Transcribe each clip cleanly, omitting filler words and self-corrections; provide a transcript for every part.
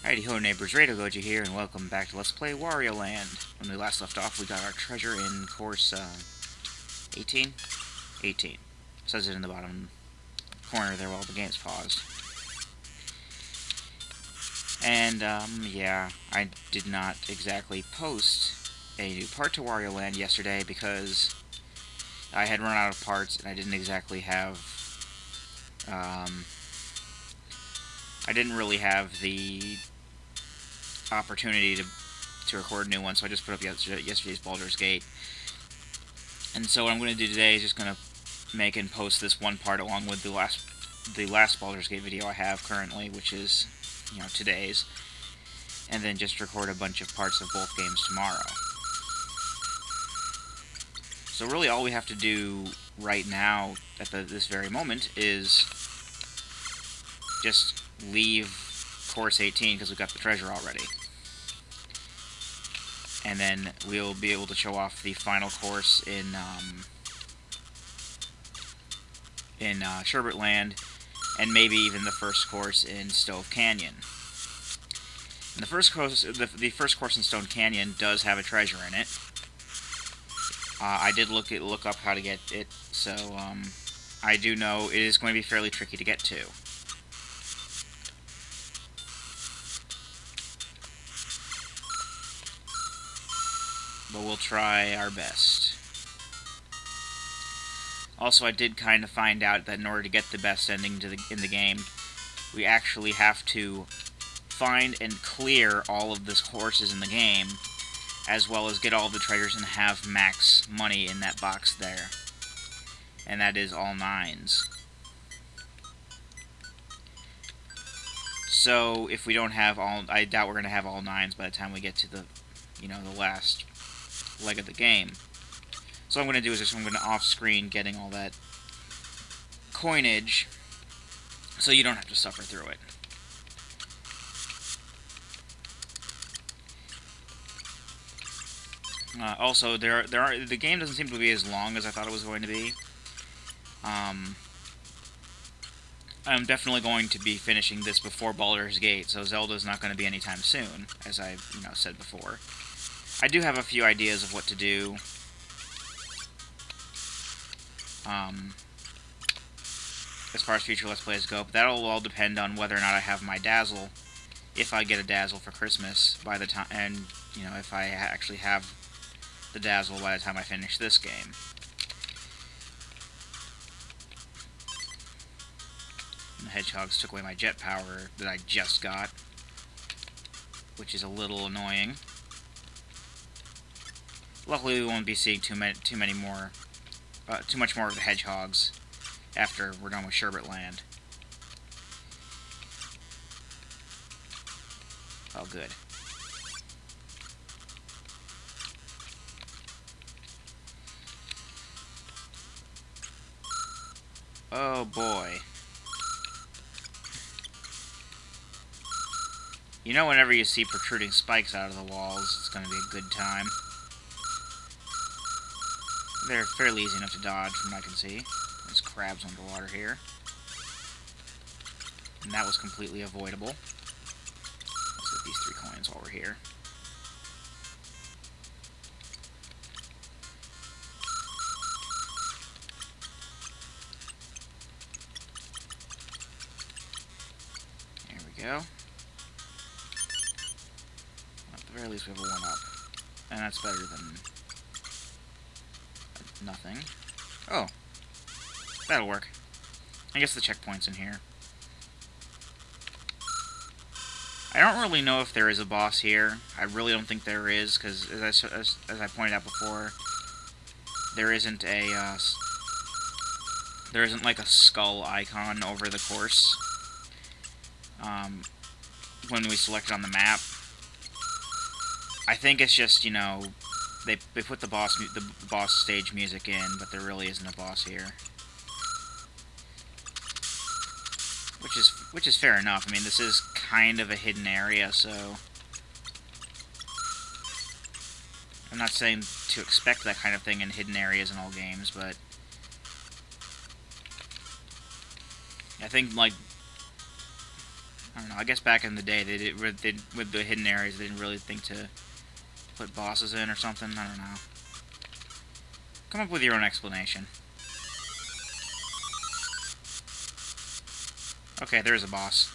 Righty ho neighbors, Radio Goji here, and welcome back to Let's Play Wario Land. When we last left off, we got our treasure in course 18? 18. Says it in the bottom corner there while the game's paused. And, yeah, I did not exactly post a new part to Wario Land yesterday because I had run out of parts and I didn't exactly have, I didn't really have the opportunity to record a new one, so I just put up yesterday's Baldur's Gate. And so what I'm going to do today is just going to make and post this one part along with the last Baldur's Gate video I have currently, which is, today's, and then just record a bunch of parts of both games tomorrow. So really all we have to do right now, at this very moment, is just leave Course 18, because we've got the treasure already. And then we'll be able to show off the final course in Sherbet Land, and maybe even the first course in Stove Canyon. And the first course in Stone Canyon does have a treasure in it. I did look up how to get it, so I do know it is going to be fairly tricky to get to. But we'll try our best. Also, I did kind of find out that in order to get the best ending in the game, we actually have to find and clear all of the horses in the game, as well as get all the treasures and have max money in that box there. And that is all 9s. So, if we don't have all... I doubt we're going to have all 9s by the time we get to the, the last leg of the game. So what I'm going to do is I'm going to off-screen getting all that coinage, so you don't have to suffer through it. Also, the game doesn't seem to be as long as I thought it was going to be. I'm definitely going to be finishing this before Baldur's Gate, so Zelda's not going to be anytime soon, as I said before. I do have a few ideas of what to do. As far as future Let's Plays go, but that'll all depend on whether or not I have my Dazzle, if I get a Dazzle for Christmas by the time, and, if I actually have the Dazzle by the time I finish this game. And the hedgehogs took away my jet power that I just got, which is a little annoying. Luckily, we won't be seeing too much more of the hedgehogs after we're done with Sherbet Land. Oh, good. Oh, boy. Whenever you see protruding spikes out of the walls, it's going to be a good time. They're fairly easy enough to dodge, from what I can see. There's crabs underwater here. And that was completely avoidable. Let's get these 3 coins while we're here. There we go. At the very least we have a 1-up. And that's better than nothing. Oh. That'll work. I guess the checkpoint's in here. I don't really know if there is a boss here. I really don't think there is, because as I pointed out before, there isn't like a skull icon over the course when we select it on the map. I think it's just, they put the boss stage music in, but there really isn't a boss here. Which is fair enough. I mean, this is kind of a hidden area, so I'm not saying to expect that kind of thing in hidden areas in all games, but I think, like, I don't know. I guess back in the day, they did with the hidden areas. They didn't really think to put bosses in or something. I don't know. Come up with your own explanation. Okay, there's a boss.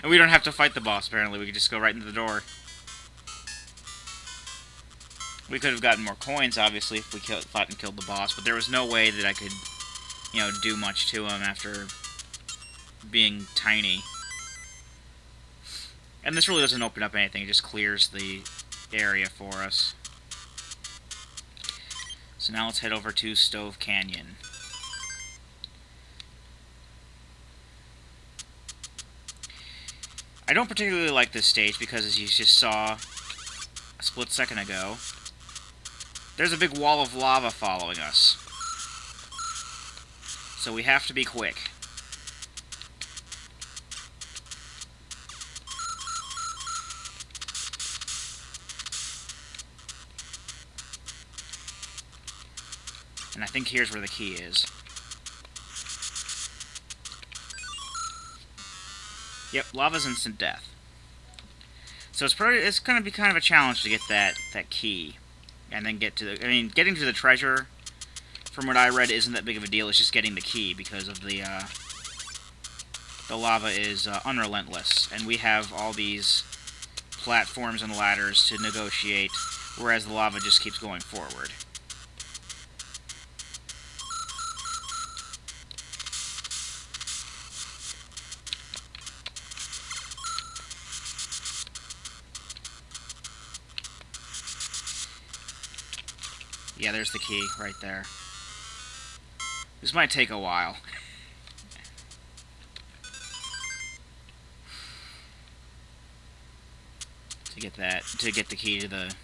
And we don't have to fight the boss, apparently. We can just go right into the door. We could have gotten more coins, obviously, if we fought and killed the boss, but there was no way that I could, you know, do much to him after being tiny. And this really doesn't open up anything, it just clears the area for us. So now let's head over to Stove Canyon. I don't particularly like this stage because, as you just saw a split second ago, there's a big wall of lava following us. So we have to be quick. And I think here's where the key is. Yep, lava's instant death. So it's going to be kind of a challenge to get that key, and then get to the. I mean, getting to the treasure, from what I read, isn't that big of a deal. It's just getting the key because of the lava is unrelentless, and we have all these platforms and ladders to negotiate, whereas the lava just keeps going forward. Yeah, there's the key right there. This might take a while. to get the key to the...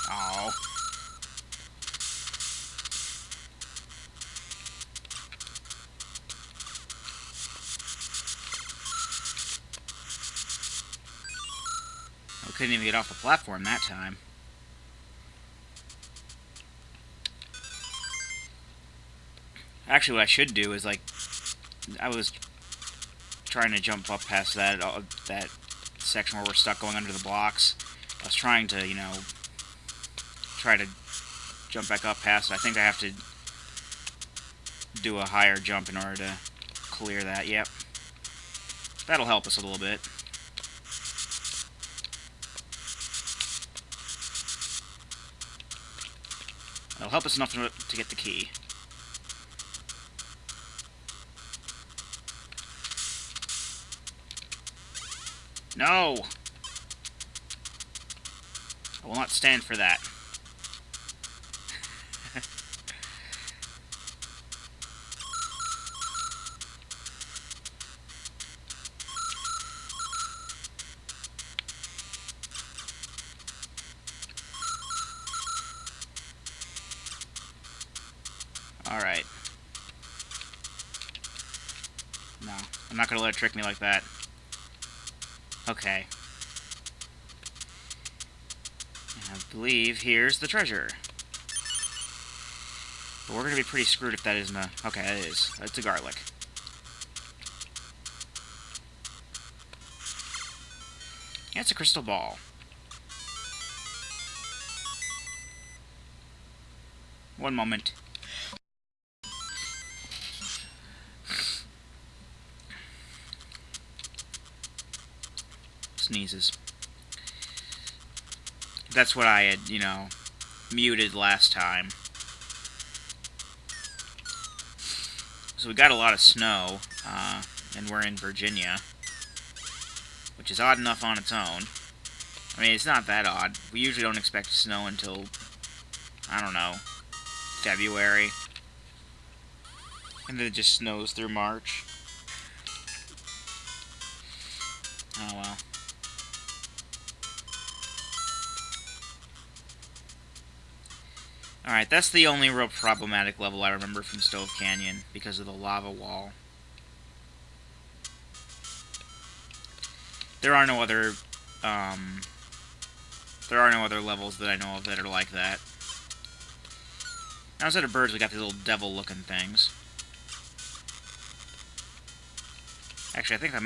Oh. I couldn't even get off the platform that time. Actually, what I should do is, like, I was trying to jump up past that section where we're stuck going under the blocks. I was trying to, you know, try to jump back up past it. I think I have to do a higher jump in order to clear that. Yep. That'll help us a little bit. It'll help us enough to get the key. No! I will not stand for that. Alright. No, I'm not gonna let it trick me like that. Okay. I believe here's the treasure. But we're gonna be pretty screwed if that isn't a... Okay, it is. It's a garlic. Yeah, it's a crystal ball. One moment. Sneezes. That's what I had, you know, muted last time. So we got a lot of snow, and we're in Virginia, which is odd enough on its own. I mean, it's not that odd. We usually don't expect snow until, I don't know, February. And then it just snows through March. Oh well. Alright, that's the only real problematic level I remember from Stove Canyon, because of the lava wall. There are no other, levels that I know of that are like that. Now, instead of birds, we got these little devil-looking things. Actually, I think we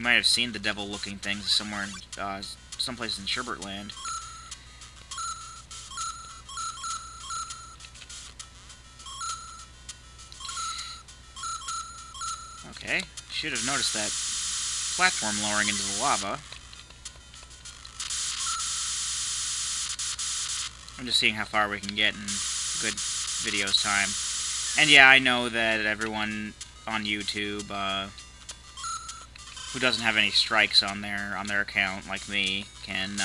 might have seen the devil-looking things somewhere in, someplace in Sherbet Land. Okay, should have noticed that platform lowering into the lava. I'm just seeing how far we can get in good video's time. And yeah, I know that everyone on YouTube, who doesn't have any strikes on their account, like me, can, no,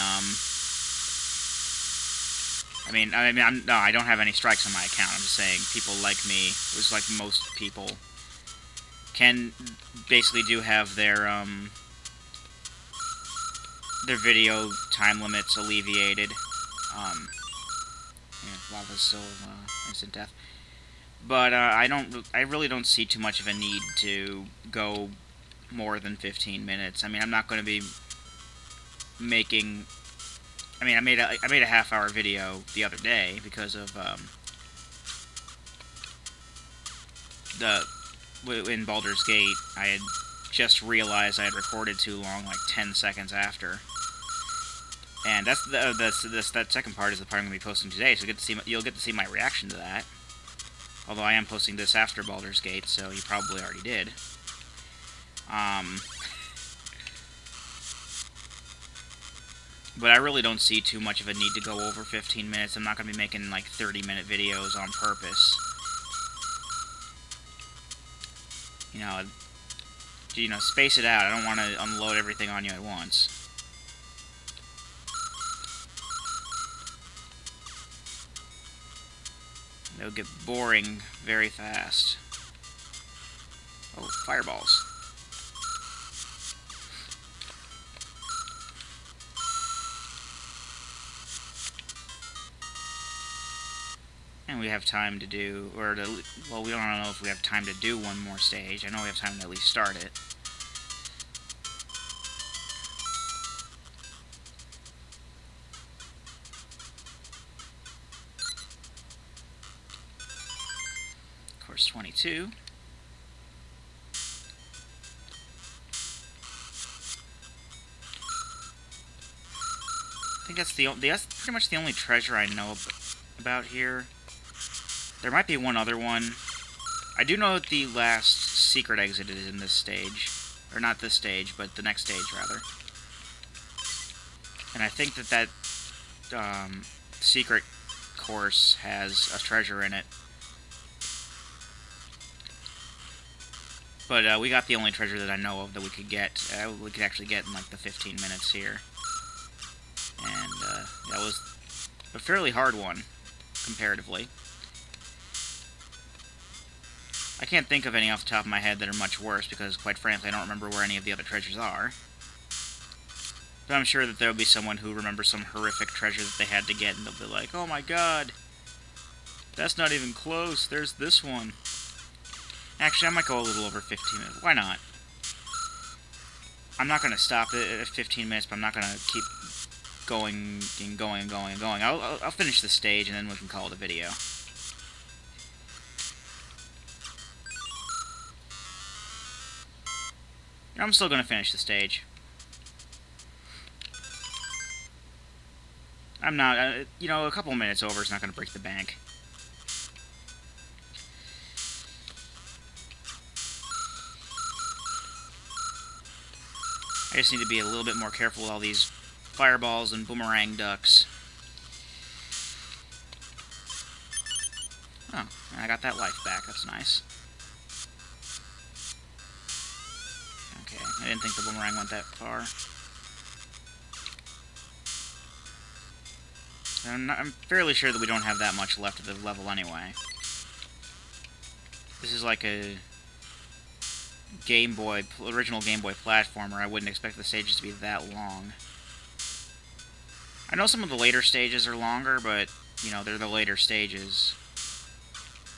I don't have any strikes on my account. I'm just saying people like me, just like most people, can basically have their video time limits alleviated. Yeah, lava's still instant death. But I really don't see too much of a need to go more than 15 minutes. I mean, I'm not going to be making. I mean, I made a half-hour video the other day because of in Baldur's Gate. I had just realized I had recorded too long, like 10 seconds after. And that second part is the part I'm going to be posting today, so you'll get to see my reaction to that. Although I am posting this after Baldur's Gate, so you probably already did. But I really don't see too much of a need to go over 15 minutes. I'm not going to be making, like, 30-minute videos on purpose. You know, space it out. I don't want to unload everything on you at once. They'll get boring very fast. Oh, fireballs. And we have time to do, well, we don't know if we have time to do one more stage. I know we have time to at least start it. Course 22. I think that's pretty much the only treasure I know about here. There might be one other one. I do know that the last secret exit is in this stage. Or not this stage, but the next stage, rather. And I think that secret course has a treasure in it. But we got the only treasure that I know of that we could get. We could actually get in like the 15 minutes here. And that was a fairly hard one, comparatively. I can't think of any off the top of my head that are much worse, because, quite frankly, I don't remember where any of the other treasures are. But I'm sure that there will be someone who remembers some horrific treasure that they had to get, and they'll be like, oh my god, that's not even close, there's this one. Actually, I might go a little over 15 minutes. Why not? I'm not going to stop it at 15 minutes, but I'm not going to keep going and going and going and going. I'll finish the stage, and then we can call it a video. I'm still going to finish the stage. I'm not, you know, a couple minutes over is not going to break the bank. I just need to be a little bit more careful with all these fireballs and boomerang ducks. Oh, and I got that life back. That's nice. Okay, I didn't think the boomerang went that far. I'm fairly sure that we don't have that much left of the level anyway. This is like a original Game Boy platformer. I wouldn't expect the stages to be that long. I know some of the later stages are longer, but you know, they're the later stages.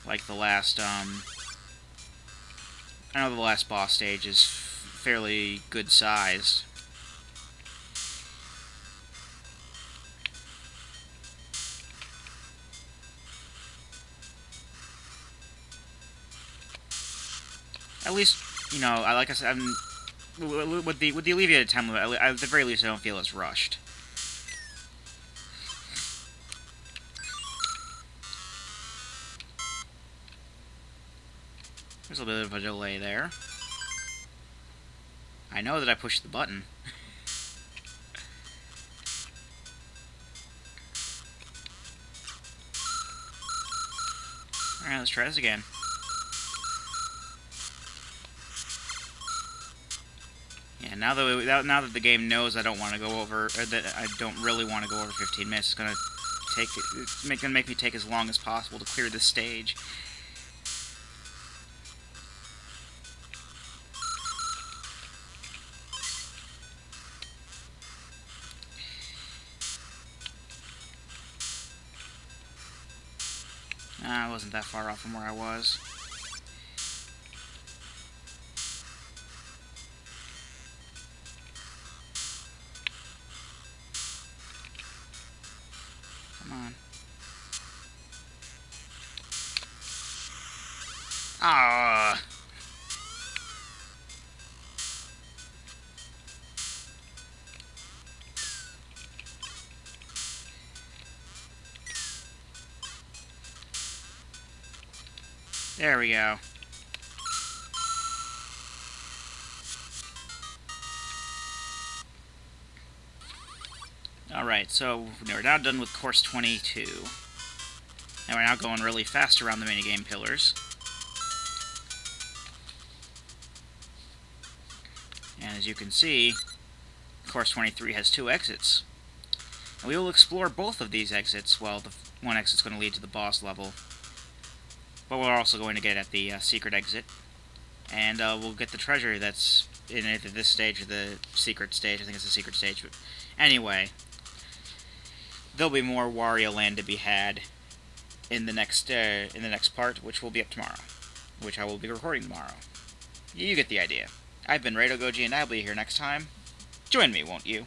Like the last, I know the last boss stage is fairly good sized. At least, you know, like I said, with the alleviated time limit, at the very least, I don't feel as rushed. There's a bit of a delay there. I know that I pushed the button. Alright, let's try this again. Yeah, now that the game knows I don't want to go over, or that I don't really want to go over 15 minutes, it's gonna make me take as long as possible to clear this stage. I wasn't that far off from where I was. Come on. Ah. There we go. Alright, so we're now done with course 22. And we're now going really fast around the minigame pillars. And as you can see, course 23 has 2 exits. And we will explore both of these exits. Well, the one exit's going to lead to the boss level. But we're also going to get at the secret exit. And we'll get the treasure that's in either this stage or the secret stage. I think it's the secret stage. But anyway, there'll be more Wario Land to be had in the next part, which will be up tomorrow. Which I will be recording tomorrow. You get the idea. I've been Rado Goji, and I'll be here next time. Join me, won't you?